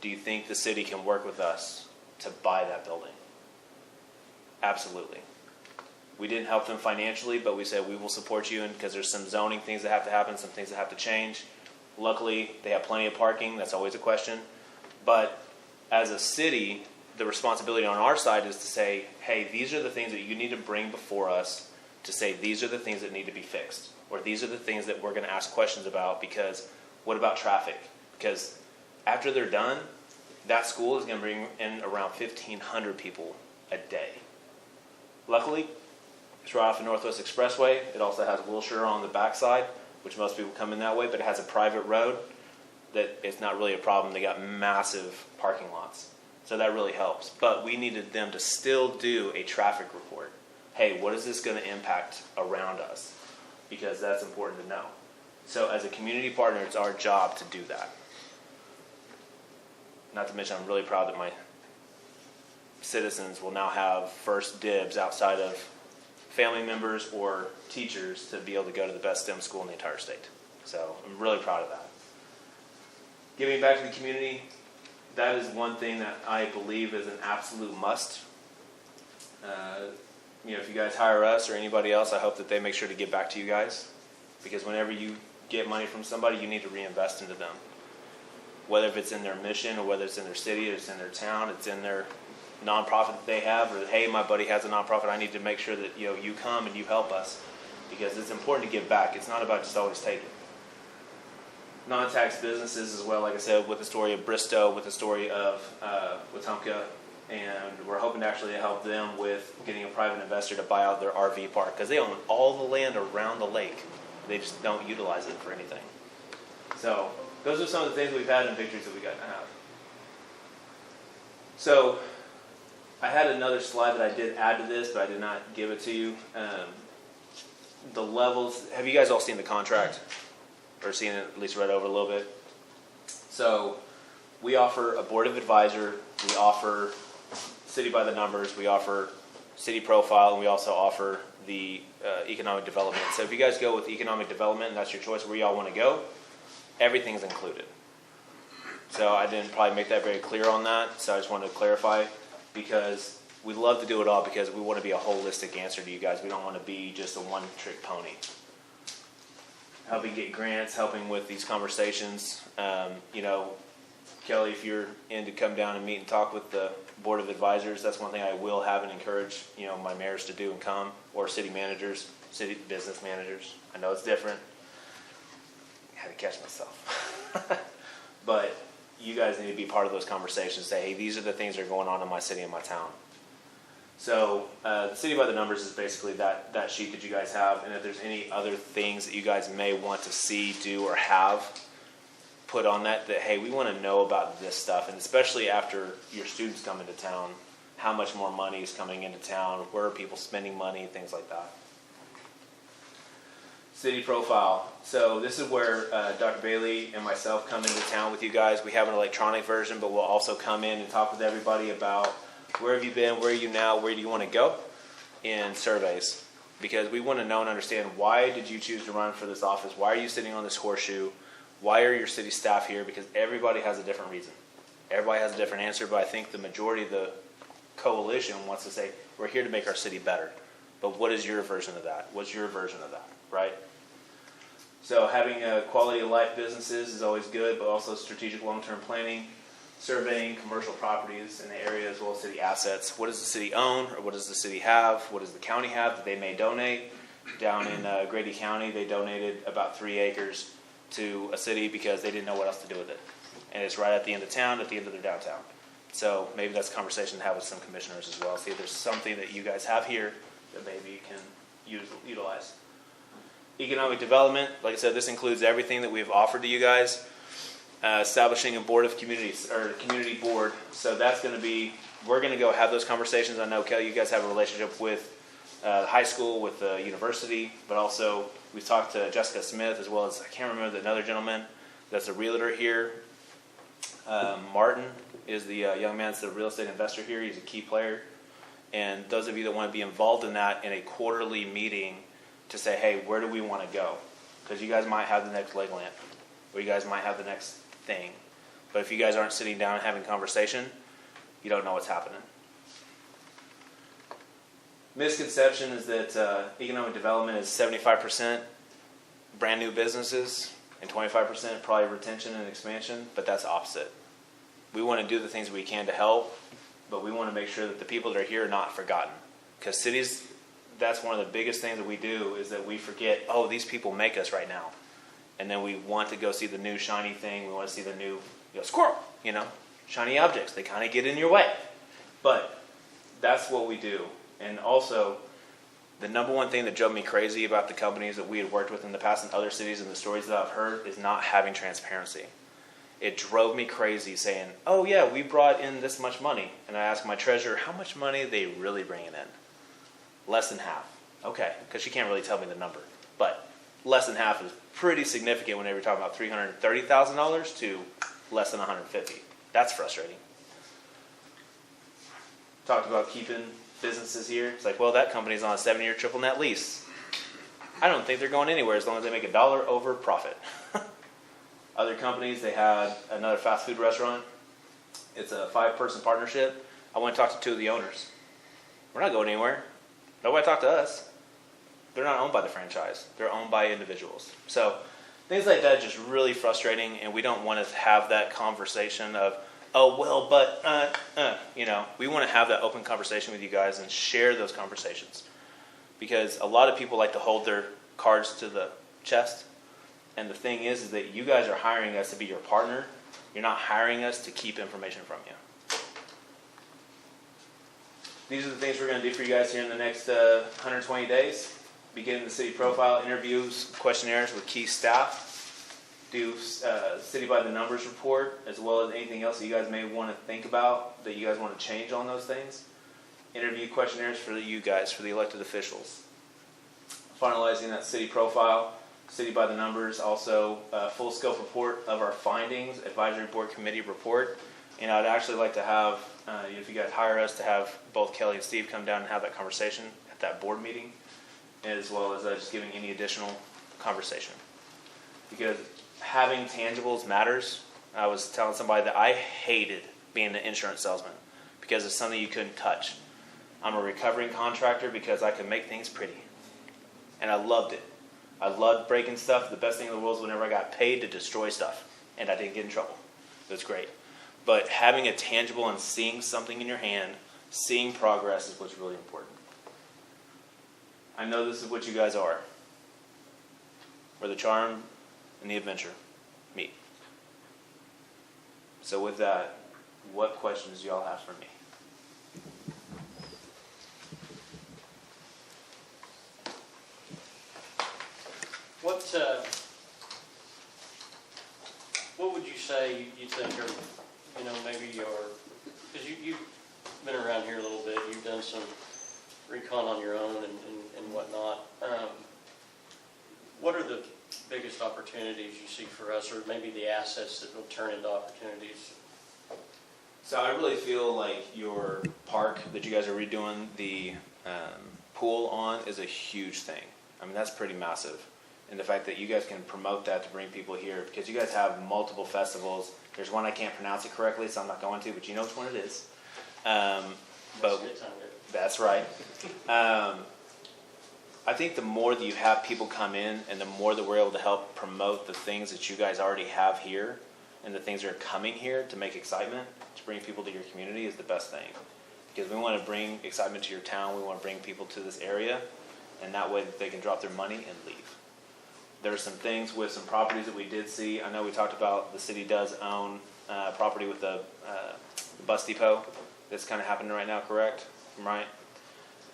Do you think the city can work with us to buy that building? Absolutely. We didn't help them financially, but we said we will support you because there's some zoning things that have to happen, some things that have to change. Luckily, they have plenty of parking. That's always a question. But as a city, the responsibility on our side is to say, hey, these are the things that you need to bring before us to say these are the things that need to be fixed, or these are the things that we're going to ask questions about, because what about traffic? Because after they're done, that school is going to bring in around 1,500 people a day. Luckily, it's right off the Northwest Expressway. It also has Wilshire on the backside, which most people come in that way, but it has a private road that it's not really a problem. They got massive parking lots. So that really helps. But we needed them to still do a traffic report. Hey, what is this going to impact around us? Because that's important to know. So as a community partner, it's our job to do that. Not to mention, I'm really proud that my citizens will now have first dibs outside of family members or teachers to be able to go to the best STEM school in the entire state. So I'm really proud of that. Giving back to the community, that is one thing that I believe is an absolute must. If you guys hire us or anybody else, I hope that they make sure to give back to you guys. Because whenever you get money from somebody, you need to reinvest into them. Whether if it's in their mission, or whether it's in their city, or it's in their town, it's in their nonprofit that they have, or hey, my buddy has a nonprofit, I need to make sure that you come and you help us. Because it's important to give back. It's not about just always taking. Non-tax businesses as well, like I said, with the story of Bristow, with the story of Wetumpka, and we're hoping to actually help them with getting a private investor to buy out their RV park, because they own all the land around the lake. They just don't utilize it for anything. So those are some of the things we've had and victories that we got to have. So I had another slide that I did add to this, but I did not give it to you. The levels, have you guys all seen the contract? Or seen it, at least read over a little bit? So we offer a board of advisor, we offer city by the numbers, we offer city profile, and we also offer the economic development. So if you guys go with economic development, and that's your choice where y'all want to go, everything's included. So I didn't probably make that very clear on that, so I just wanted to clarify, because we love to do it all because we want to be a holistic answer to you guys. We don't want to be just a one-trick pony. Helping get grants, helping with these conversations. Kelly, if you're in to come down and meet and talk with the board of advisors, that's one thing I will have and encourage, my mayors to do and come, or city managers, city business managers. I know it's different. I had to catch myself. But you guys need to be part of those conversations. Say, hey, these are the things that are going on in my city and my town. So the city by the numbers is basically that sheet that you guys have. And if there's any other things that you guys may want to see, do, or have put on that, hey, we want to know about this stuff. And especially after your students come into town, how much more money is coming into town, where are people spending money, things like that. City profile. So this is where Dr. Bailey and myself come into town with you guys. We have an electronic version, but we'll also come in and talk with everybody about where have you been, where are you now, where do you want to go in surveys. Because we want to know and understand, why did you choose to run for this office? Why are you sitting on this horseshoe? Why are your city staff here? Because everybody has a different reason. Everybody has a different answer, but I think the majority of the coalition wants to say, we're here to make our city better. But what is your version of that? What's your version of that, right? So having quality of life businesses is always good, but also strategic long-term planning, surveying commercial properties in the area as well as city assets. What does the city own, or what does the city have? What does the county have that they may donate? Down in Grady County, they donated about 3 acres to a city because they didn't know what else to do with it. And it's right at the end of town, at the end of their downtown. So maybe that's a conversation to have with some commissioners as well. See if there's something that you guys have here that maybe you can utilize. Economic development, like I said, this includes everything that we've offered to you guys. Establishing a board of communities, or a community board. So that's going to be, we're going to go have those conversations. I know, Kelly, you guys have a relationship with the high school, with the university, but also we've talked to Jessica Smith, as well as, I can't remember another gentleman that's a realtor here. Martin is the young man that's the real estate investor here. He's a key player. And those of you that want to be involved in that in a quarterly meeting to say, hey, where do we want to go? Because you guys might have the next leg lamp, or you guys might have the next thing. But if you guys aren't sitting down and having conversation, you don't know what's happening. Misconception is that economic development is 75% brand new businesses and 25% probably retention and expansion, but that's opposite. We want to do the things we can to help, but we want to make sure that the people that are here are not forgotten. Because cities, that's one of the biggest things that we do, is that we forget, oh, these people make us right now. And then we want to go see the new shiny thing. We want to see the new squirrel, shiny objects. They kind of get in your way. But that's what we do. And also, the number one thing that drove me crazy about the companies that we had worked with in the past in other cities and the stories that I've heard is not having transparency. It drove me crazy saying, oh yeah, we brought in this much money. And I asked my treasurer, how much money are they really bringing in? Less than half. Okay, because she can't really tell me the number. But less than half is pretty significant whenever you're talking about $330,000 to less than $150,000. That's frustrating. Talked about keeping businesses here. It's like, well, that company's on a 7-year triple net lease. I don't think they're going anywhere as long as they make $1 over profit. Other companies, they had another fast food restaurant. It's a 5-person partnership. I went and talked to 2 of the owners. We're not going anywhere. Nobody talked to us. They're not owned by the franchise. They're owned by individuals. So things like that are just really frustrating, and we don't want to have that conversation of, oh, well, but, we want to have that open conversation with you guys and share those conversations. Because a lot of people like to hold their cards to the chest. And the thing is that you guys are hiring us to be your partner. You're not hiring us to keep information from you. These are the things we're going to do for you guys here in the next 120 days. Beginning the city profile, interviews, questionnaires with key staff, do city by the numbers report, as well as anything else that you guys may want to think about that you guys want to change on those things. interview questionnaires for you guys, for the elected officials. Finalizing that city profile, city by the numbers, also a full scope report of our findings, advisory board committee report. And I'd actually like to have, if you guys hire us, to have both Kelly and Steve come down and have that conversation at that board meeting, as well as just giving any additional conversation. Because having tangibles matters. I was telling somebody that I hated being the insurance salesman because it's something you couldn't touch. I'm a recovering contractor because I could make things pretty. And I loved it. I loved breaking stuff. The best thing in the world is whenever I got paid to destroy stuff and I didn't get in trouble. It was great. But having a tangible and seeing something in your hand, seeing progress is what's really important. I know this is what you guys are. Where the charm and the adventure meet. So with that, what questions do y'all have for me? What would you say you think are, maybe your, because you've been around here a little bit, you've done some recon on your own and whatnot. What are the biggest opportunities you see for us, or maybe the assets that will turn into opportunities? So I really feel like your park that you guys are redoing the pool on is a huge thing. I mean, that's pretty massive. And the fact that you guys can promote that to bring people here, because you guys have multiple festivals. There's one I can't pronounce it correctly, so I'm not going to, but you know which one it is. But that's right. I think the more that you have people come in and the more that we're able to help promote the things that you guys already have here and the things that are coming here to make excitement, to bring people to your community is the best thing. Because we want to bring excitement to your town, we want to bring people to this area, and that way they can drop their money and leave. There are some things with some properties that we did see. I know we talked about the city does own property with the bus depot. That's kind of happening right now, correct? Right?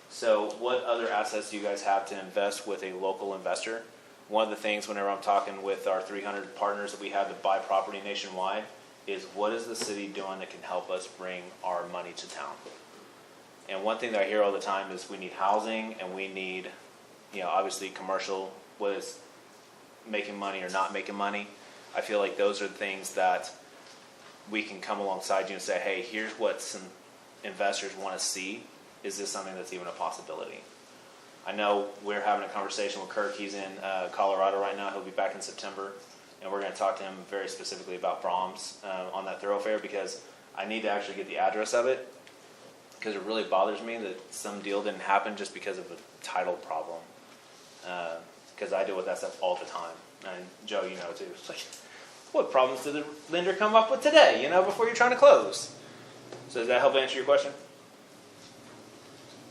So what other assets do you guys have to invest with a local investor? One of the things whenever I'm talking with our 300 partners that we have to buy property nationwide is what is the city doing that can help us bring our money to town? And one thing that I hear all the time is we need housing and we need, obviously commercial, what is making money or not making money. I feel like those are the things that we can come alongside you and say, hey, here's what some investors want to see. Is this something that's even a possibility? I know we're having a conversation with Kirk. He's in Colorado right now. He'll be back in September. And we're going to talk to him very specifically about Brahms on that thoroughfare, because I need to actually get the address of it, because it really bothers me that some deal didn't happen just because of a title problem. Because I deal with that stuff all the time. And Joe, you know too. It's like, what problems did the lender come up with today, before you're trying to close? So does that help answer your question?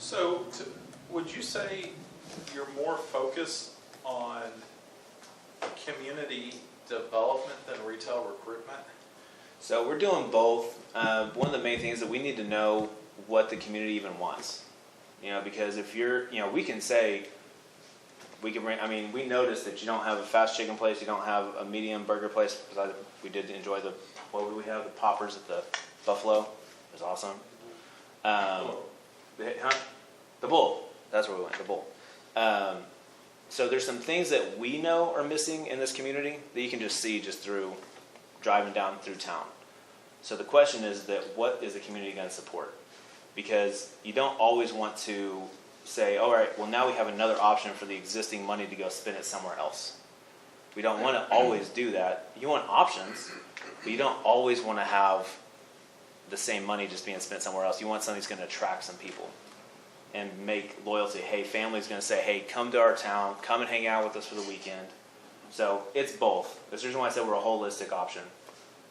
So, would you say you're more focused on community development than retail recruitment? So we're doing both. One of the main things is that we need to know what the community even wants. Because if you're, we can say, we noticed that you don't have a fast chicken place, you don't have a medium burger place. We did enjoy what would we have? The poppers at the Buffalo. It was awesome. The Bull. That's where we went, the Bull. So there's some things that we know are missing in this community that you can just see just through driving down through town. So the question is that what is the community going to support? Because you don't always want to say, all right, well now we have another option for the existing money to go spend it somewhere else. We don't want to always do that. You want options, but you don't always want to have the same money just being spent somewhere else. You want something that's going to attract some people and make loyalty. Hey, family's going to say, hey, come to our town, come and hang out with us for the weekend. So it's both. That's the reason why I said we're a holistic option,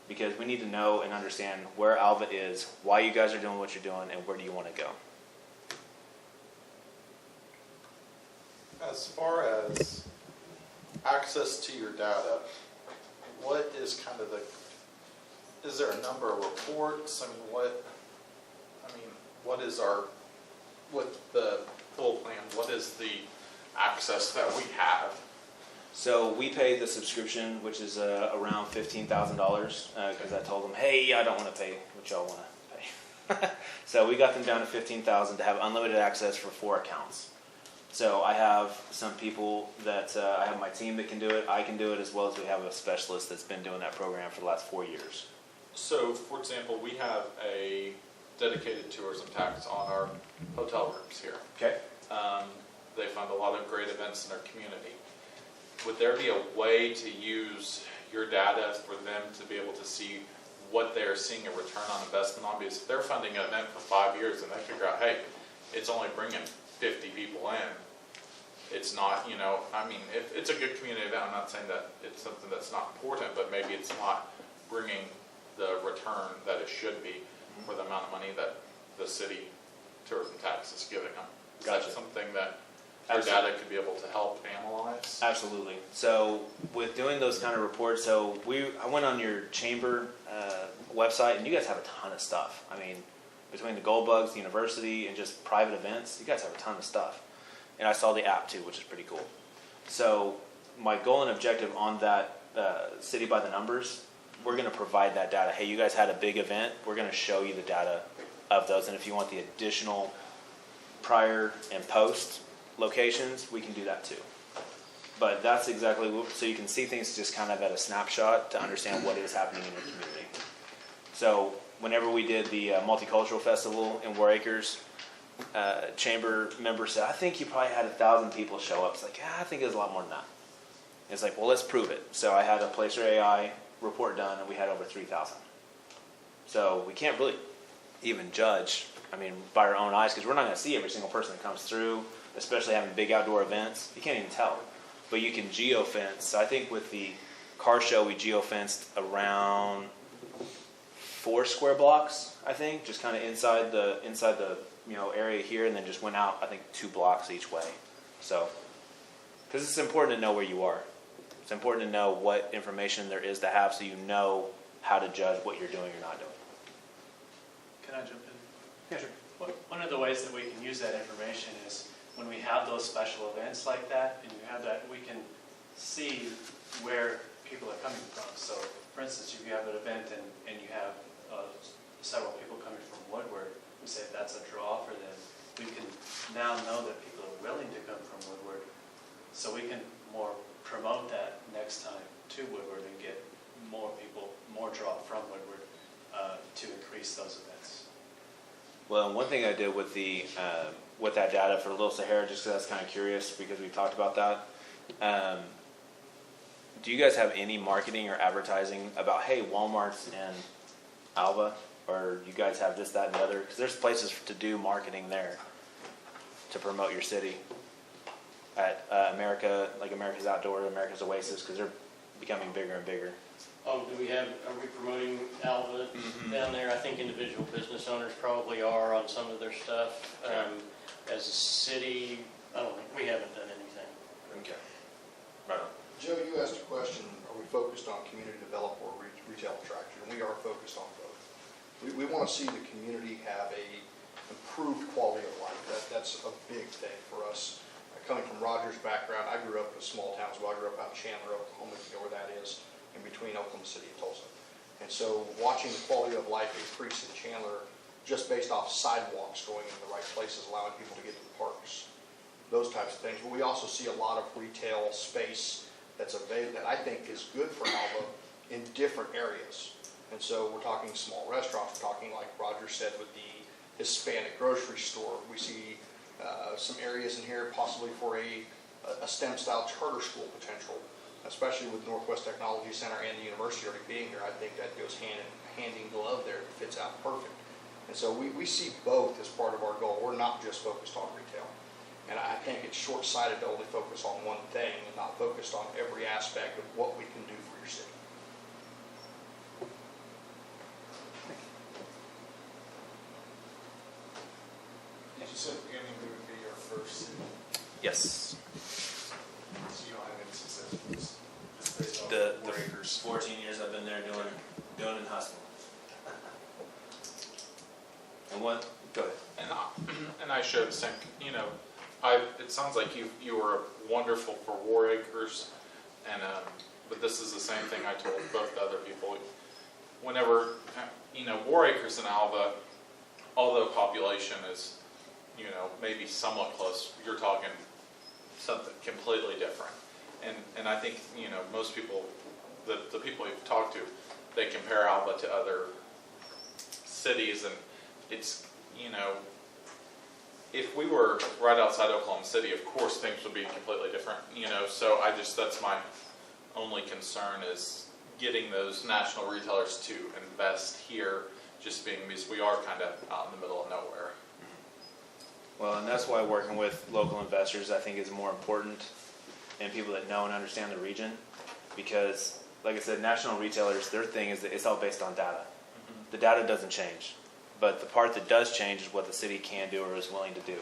because we need to know and understand where Alva is, why you guys are doing what you're doing, and where do you want to go. As far as access to your data, what is kind of is there a number of reports? What is with the full plan, what is the access that we have? So we pay the subscription, which is around $15,000, because I told them, hey, I don't want to pay what y'all want to pay. So we got them down to 15,000 to have unlimited access for 4 accounts. So I have some people that I have my team that can do it. I can do it, as well as we have a specialist that's been doing that program for the last 4 years. So, for example, we have a dedicated tourism tax on our hotel rooms here. Okay. They fund a lot of great events in our community. Would there be a way to use your data for them to be able to see what they're seeing a return on investment on? Because if they're funding an event for 5 years and they figure out, hey, it's only bringing 50 people in, it's not, I mean, if it's a good community event, I'm not saying that it's something that's not important, but maybe it's not bringing the return that it should be for the amount of money that the city tourism tax is giving them. Is that Gotcha. something that your data could be able to help analyze? Absolutely. So with doing those kind of reports, I went on your chamber website, and you guys have a ton of stuff. I mean, between the Gold Bugs, the university, and just private events, you guys have a ton of stuff. And I saw the app too, which is pretty cool. So my goal and objective on that City by the Numbers, we're going to provide that data. Hey, you guys had a big event. We're going to show you the data of those. And if you want the additional prior and post locations, we can do that too. But that's exactly so you can see things just kind of at a snapshot to understand what is happening in your community. So whenever we did the multicultural festival in War Acres, chamber member said, I think you probably had 1,000 people show up. It's like, I think it was a lot more than that. It's like, well, let's prove it. So I had a Placer AI report done, and we had over 3,000. So we can't really even judge, by our own eyes, because we're not going to see every single person that comes through, especially having big outdoor events. You can't even tell. But you can geofence. So I think with the car show, we geofenced around 4 square blocks, I think, just kind of inside the area here, and then just went out, I think, 2 blocks each way. So, because it's important to know where you are. It's important to know what information there is to have, so you know how to judge what you're doing or not doing. Can I jump in? Yeah, sure. One of the ways that we can use that information is when we have those special events like that, and you have that, we can see where people are coming from. So, for instance, if you have an event and you have several people coming from Woodward, we say that's a draw for them. We can now know that people are willing to come from Woodward, so we can more promote that next time to Woodward and get more people, more draw from Woodward to increase those events. Well, one thing I did with with that data for Little Sahara, just because I was kind of curious, because we talked about that. Do you guys have any marketing or advertising about, hey, Walmart's in Alva, or you guys have this, that, and the other? Because there's places to do marketing there to promote your city. At America's Outdoor, America's Oasis, because they're becoming bigger and bigger. Are we promoting Alva down there? I think individual business owners probably are on some of their stuff. As a city, I don't think, we haven't done anything. Okay. Right on. Joe, you asked a question, are we focused on community development or retail attraction? And we are focused on both. We want to see the community have a improved quality of life. That's a big thing for us. Coming from Roger's background, I grew up in a small town, so I grew up out in Chandler, Oklahoma, if you know where that is, in between Oklahoma City and Tulsa. And so watching the quality of life increase in Chandler just based off sidewalks going in the right places, allowing people to get to the parks, those types of things. But we also see a lot of retail space that's available that I think is good for Alva in different areas. And so we're talking small restaurants, we're talking, like Roger said, with the Hispanic grocery store. We see some areas in here possibly for a STEM-style charter school potential, especially with Northwest Technology Center and the university already being here. I think that goes hand in glove there. It fits out perfect. And so we see both as part of our goal. We're not just focused on retail. And I think it's short-sighted to only focus on one thing and not focused on every aspect of what we can do for your city. You said beginning we would be your first city, Yes. so you don't have any success with this. It's based off The 4 acres. 14 years I've been there doing and hustling. And what? Go ahead. And I showed the same, it sounds like you were wonderful for War Acres, and but this is the same thing I told both the other people. Whenever, War Acres and Alva although population is, maybe somewhat close, you're talking something completely different. And I think, most people, the people we've talked to, they compare Alva to other cities, and it's, if we were right outside Oklahoma City, of course things would be completely different, so that's my only concern is getting those national retailers to invest here, just being, because we are kind of out in the middle of nowhere. Well, and that's why working with local investors, I think, is more important, and people that know and understand the region, because, like I said, national retailers, their thing is that it's all based on data. The data doesn't change, but the part that does change is what the city can do or is willing to do.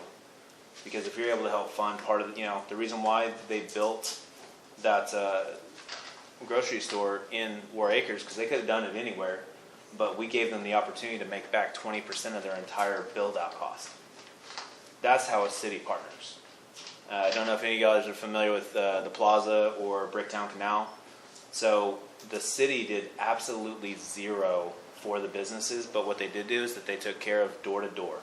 Because if you're able to help fund part of the reason why they built that grocery store in War Acres, because they could have done it anywhere, but we gave them the opportunity to make back 20% of their entire build-out cost. That's how a city partners. I don't know if any of you guys are familiar with the Plaza or Bricktown Canal. So the city did absolutely zero for the businesses, but what they did do is that they took care of door to door.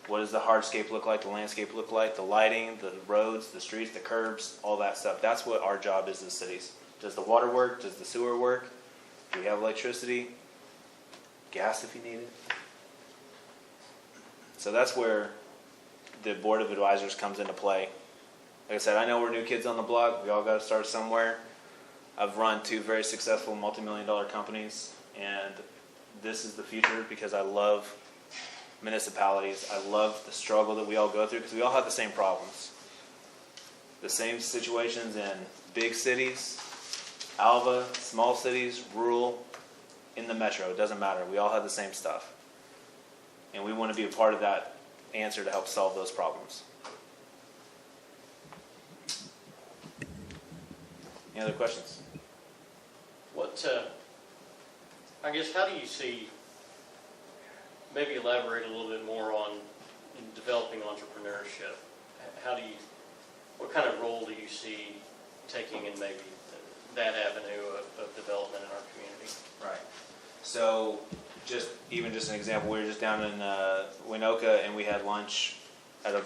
What does the hardscape look like, the landscape look like, the lighting, the roads, the streets, the curbs, all that stuff. That's what our job is as cities. Does the water work? Does the sewer work? Do we have electricity? Gas if you need it? So that's where the board of advisors comes into play. Like I said, I know we're new kids on the block. We all got to start somewhere. I've run 2 very successful multi-million-dollar companies, and this is the future because I love municipalities. I love the struggle that we all go through because we all have the same problems. The same situations in big cities, Alva, small cities, rural, in the metro. It doesn't matter. We all have the same stuff. And we want to be a part of that answer to help solve those problems. Any other questions? I guess, how do you see, maybe elaborate a little bit more on developing entrepreneurship? What kind of role do you see taking in maybe that avenue of development in our community? Right. So, just an example, we were just down in Winoka, and we had lunch at a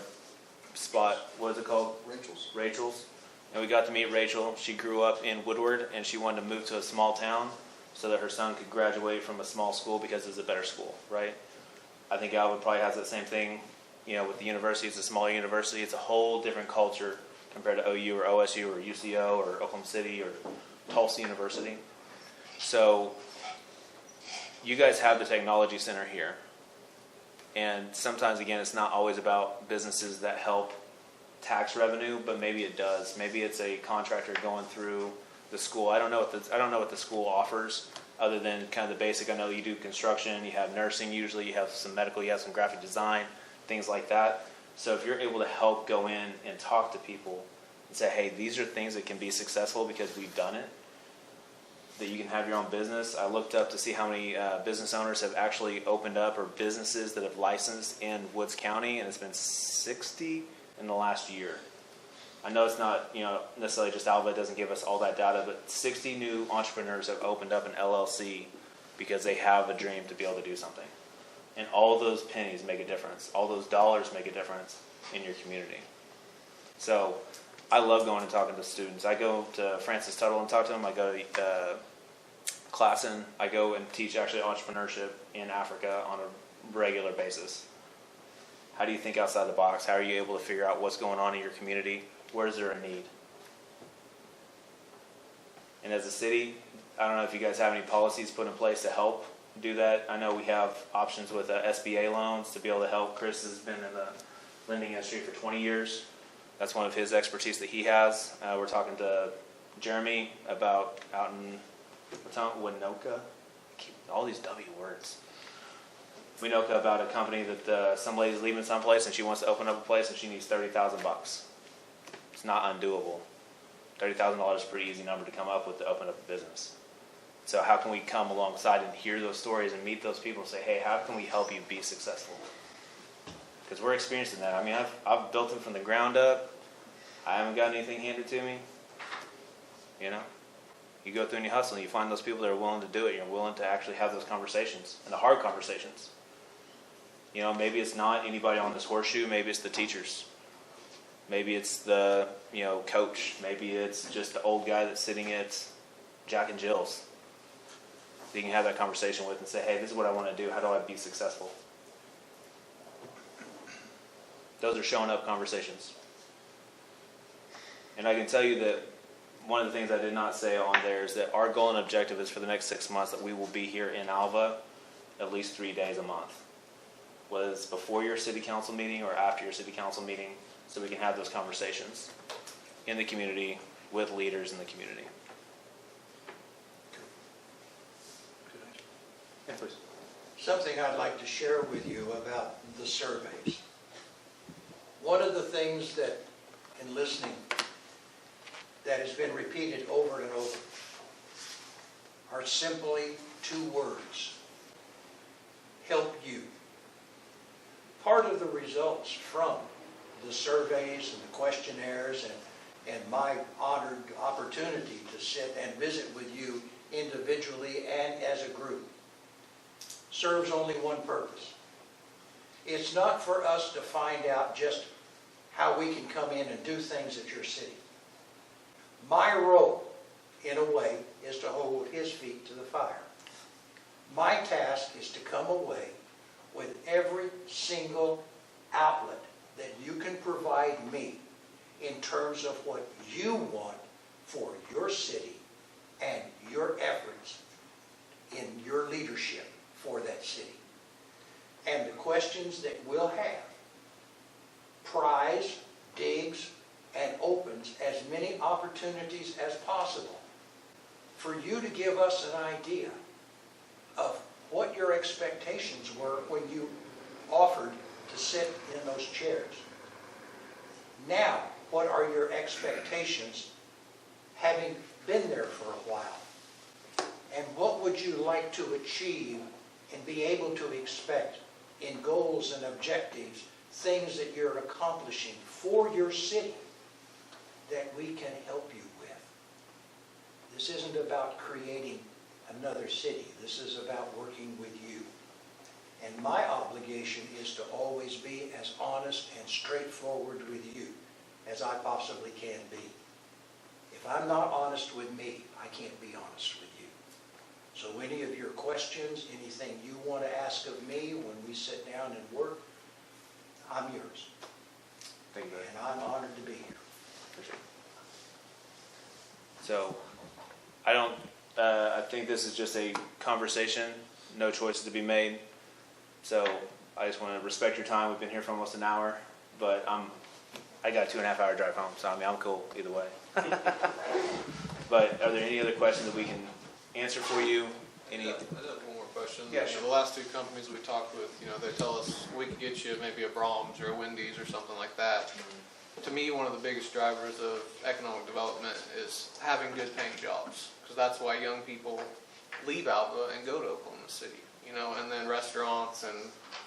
spot, what is it called? Rachel's. And we got to meet Rachel. She grew up in Woodward, and she wanted to move to a small town so that her son could graduate from a small school because it's a better school, right? I think Alva probably has that same thing, with the university. It's a smaller university. It's a whole different culture compared to OU or OSU or UCO or Oklahoma City or Tulsa University. So you guys have the technology center here. And sometimes, again, it's not always about businesses that help tax revenue, but maybe it does. Maybe it's a contractor going through the school. I don't know what the school offers other than kind of the basic. I know you do construction, you have nursing usually, you have some medical, you have some graphic design, things like that. So if you're able to help go in and talk to people and say, hey, these are things that can be successful because we've done it, that you can have your own business. I looked up to see how many business owners have actually opened up, or businesses that have licensed in Woods County, and it's been 60 in the last year. I know it's not, necessarily just Alva doesn't give us all that data, but 60 new entrepreneurs have opened up an LLC because they have a dream to be able to do something. And all those pennies make a difference. All those dollars make a difference in your community. So I love going and talking to students. I go to Francis Tuttle and talk to them. I go to Klassen. I go and teach actually entrepreneurship in Africa on a regular basis. How do you think outside the box? How are you able to figure out what's going on in your community? Where is there a need? And as a city, I don't know if you guys have any policies put in place to help do that. I know we have options with SBA loans to be able to help. Chris has been in the lending industry for 20 years. That's one of his expertise that he has. We're talking to Jeremy about out in Winoka. All these W words. Winoka, about a company that some lady's leaving someplace and she wants to open up a place and she needs $30,000. It's not undoable. $30,000 is a pretty easy number to come up with to open up a business. So how can we come alongside and hear those stories and meet those people and say, hey, how can we help you be successful? Because we're experiencing that. I mean, I've built them from the ground up. I haven't got anything handed to me. You go through and you hustle and you find those people that are willing to do it. You're willing to actually have those conversations, and the hard conversations. You know, maybe it's not anybody on this horseshoe, maybe it's the teachers. Maybe it's the, coach. Maybe it's just the old guy that's sitting at Jack and Jill's. That you can have that conversation with and say, hey, this is what I want to do. How do I be successful? Those are showing up conversations. And I can tell you that one of the things I did not say on there is that our goal and objective is for the next 6 months that we will be here in Alva at least 3 days a month. Whether it's before your city council meeting or after your city council meeting, so we can have those conversations in the community with leaders in the community. Yeah, please. Something I'd like to share with you about the surveys. One of the things that, in listening, that has been repeated over and over are simply 2 words: help you. Part of the results from the surveys and the questionnaires and my honored opportunity to sit and visit with you individually and as a group serves only one purpose. It's not for us to find out just how we can come in and do things at your city. My role, in a way, is to hold his feet to the fire. My task is to come away with every single outlet that you can provide me in terms of what you want for your city and your efforts in your leadership for that city. And the questions that we'll have pries, digs, and opens as many opportunities as possible for you to give us an idea of what your expectations were when you offered to sit in those chairs. Now, what are your expectations having been there for a while? And what would you like to achieve and be able to expect in goals and objectives, things that you're accomplishing for your city that we can help you with? This isn't about creating another city. This is about working with you. And my obligation is to always be as honest and straightforward with you as I possibly can be. If I'm not honest with me, I can't be honest with you. So any of your questions, anything you want to ask of me when we sit down and work, I'm yours. Thank you. And I'm honored to be here. So, I think this is just a conversation, no choices to be made. So, I just want to respect your time. We've been here for almost an hour, but I got a 2.5 hour drive home, so I'm cool either way. But are there any other questions that we can answer for you? I just have one more question. Yeah, sure. The last 2 companies we talked with, they tell us we could get you maybe a Brahms or a Wendy's or something like that. To me, one of the biggest drivers of economic development is having good paying jobs, because that's why young people leave Alva and go to Oklahoma City, and then restaurants and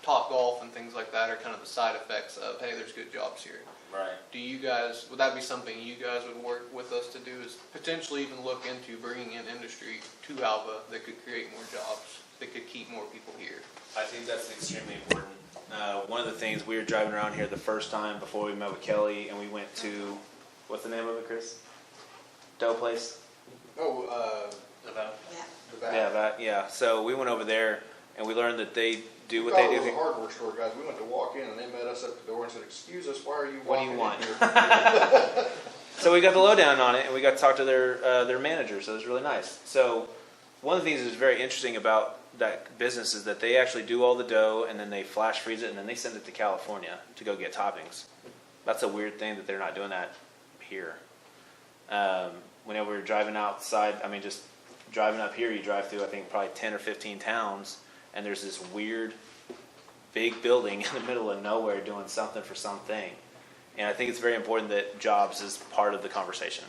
Top Golf and things like that are kind of the side effects of, hey, there's good jobs here. Right. Would that be something you guys would work with us to do, is potentially even look into bringing in industry to Alva that could create more jobs, that could keep more people here? I think that's extremely important. One of the things, we were driving around here the first time before we met with Kelly, and we went to, what's the name of it, Chris? Dough Place? Oh, About. the back. Yeah. So we went over there, and we learned that they do what Thought they it do was a here. hardware store, guys. We went to walk in and they met us at the door and said, "Excuse us, why are you What do walking you want?" in here?" So we got the lowdown on it, and we got to talk to their manager, so it was really nice. So one of the things that's very interesting about that business is that they actually do all the dough, and then they flash freeze it, and then they send it to California to go get toppings. That's a weird thing that they're not doing that here. Whenever we were driving outside, just driving up here, you drive through, I think, probably 10 or 15 towns, and there's this weird big building in the middle of nowhere doing something for something. And I think it's very important that jobs is part of the conversation.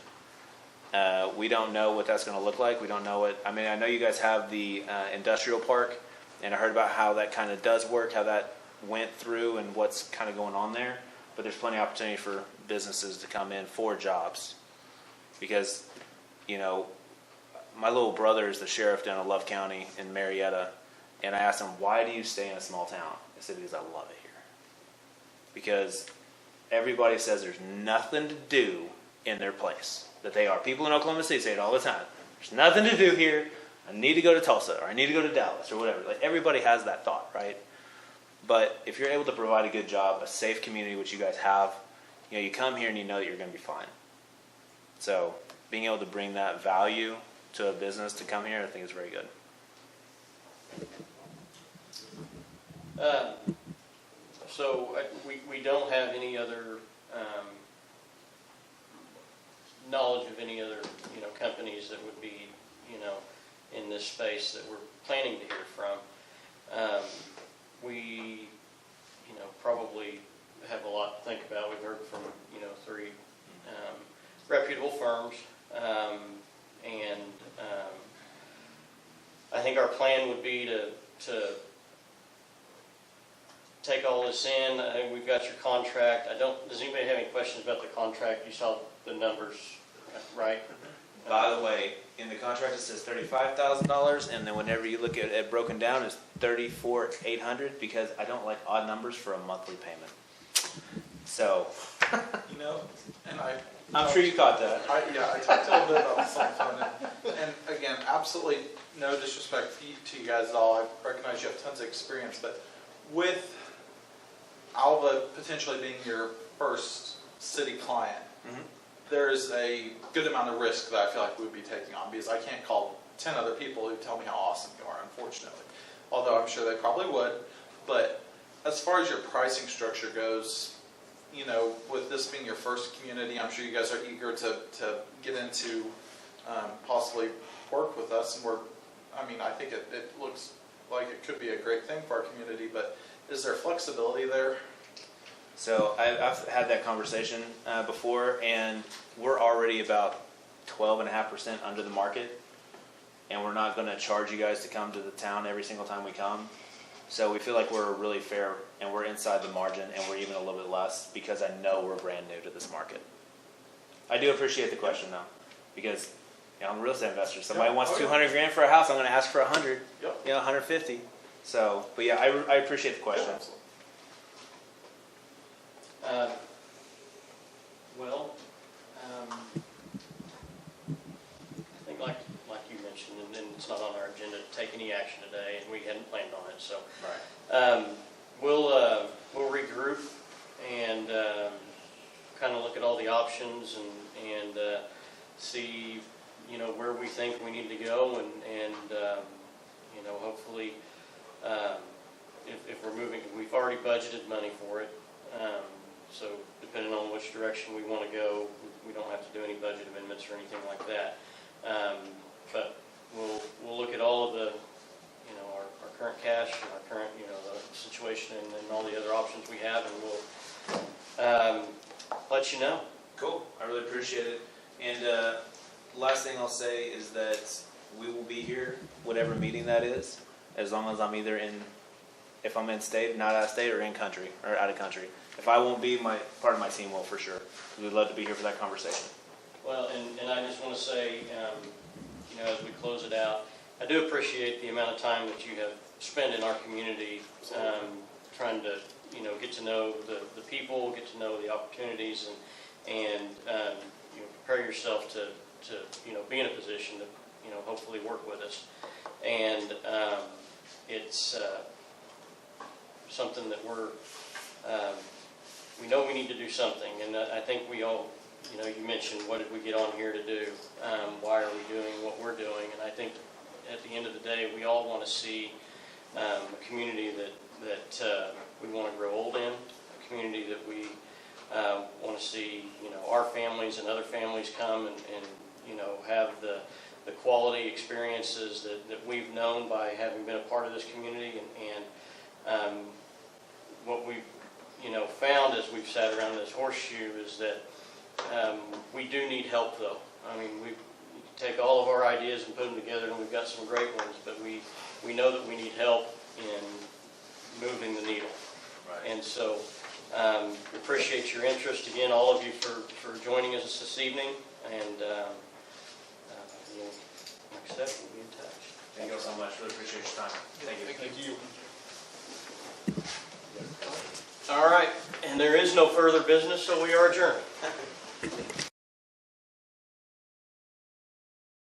We don't know what that's going to look like. We don't know what, I know you guys have the industrial park, and I heard about how that kind of does work, how that went through and what's kind of going on there. But there's plenty of opportunity for businesses to come in for jobs. Because, my little brother is the sheriff down in Love County in Marietta, and I asked him, why do you stay in a small town? I said, because I love it here. Because everybody says there's nothing to do in their place. That they are. People in Oklahoma City say it all the time. There's nothing to do here. I need to go to Tulsa, or I need to go to Dallas, or whatever. Like, everybody has that thought, right? But if you're able to provide a good job, a safe community, which you guys have, you know, you come here and you know that you're going to be fine. So being able to bring that value to a business to come here, I think is very good. So we don't have any other knowledge of any other, you know, companies that would be, you know, in this space that we're planning to hear from. We, you know, probably have a lot to think about. We've heard from, you know, 3 reputable firms, and I think our plan would be to take all this in. I think we've got your contract. Does anybody have any questions about the contract? You saw the numbers, right? By the way, in the contract it says $35,000, and then whenever you look at it broken down, it's $34,800 because I don't like odd numbers for a monthly payment. So, You know, and I'm sure you caught that. I talked a little bit about this on the phone, and again, absolutely no disrespect to you guys at all. I recognize you have tons of experience, but with Alva potentially being your first city client, there's a good amount of risk that I feel like we would be taking on, because I can't call 10 other people who tell me how awesome you are, unfortunately. Although I'm sure they probably would. But as far as your pricing structure goes, you know, with this being your first community, I'm sure you guys are eager to get into possibly work with us. And I think it looks like it could be a great thing for our community, but is there flexibility there? So I've had that conversation before, and we're already about 12.5% under the market, and we're not going to charge you guys to come to the town every single time we come. So we feel like we're really fair, and we're inside the margin, and we're even a little bit less because I know we're brand new to this market. I do appreciate the question though, because you know, I'm a real estate investor. Somebody wants $200,000 for a house, I'm going to ask for 100, you know, 150. So, but yeah, I appreciate the question. I think like you mentioned, and it's not on our agenda to take any action today, and we hadn't planned on it. So we'll regroup and kind of look at all the options and see, you know, where we think we need to go, and you know, hopefully if we're moving, we've already budgeted money for it. So depending on which direction we want to go, we don't have to do any budget amendments or anything like that. But we'll look at all of the, you know, our current cash and our current, you know, the situation and all the other options we have, and we'll let you know. Cool. I really appreciate it. And last thing I'll say is that we will be here, whatever meeting that is, as long as I'm either if I'm in state, not out of state, or in country, or out of country. If I won't be, part of my team will for sure. We'd love to be here for that conversation. Well, and I just want to say, you know, as we close it out, I do appreciate the amount of time that you have spent in our community, trying to, you know, get to know the people, get to know the opportunities, and you know, prepare yourself to you know, be in a position to, you know, hopefully work with us. And it's something that we know we need to do something, and I think we all, you know, you mentioned what did we get on here to do, why are we doing what we're doing, and I think at the end of the day we all want to see a community that we want to grow old in, a community that we want to see, you know, our families and other families come and you know, have the quality experiences that we've known by having been a part of this community, and what we've, you know, found as we've sat around this horseshoe is that we do need help, though. I mean, we take all of our ideas and put them together, and we've got some great ones, but we know that we need help in moving the needle. Right. And so appreciate your interest again, all of you, for joining us this evening, and next step, we'll be in touch. Thank you all so much. Really appreciate your time. Thank you. Thank you. All right, and there is no further business, so we are adjourned.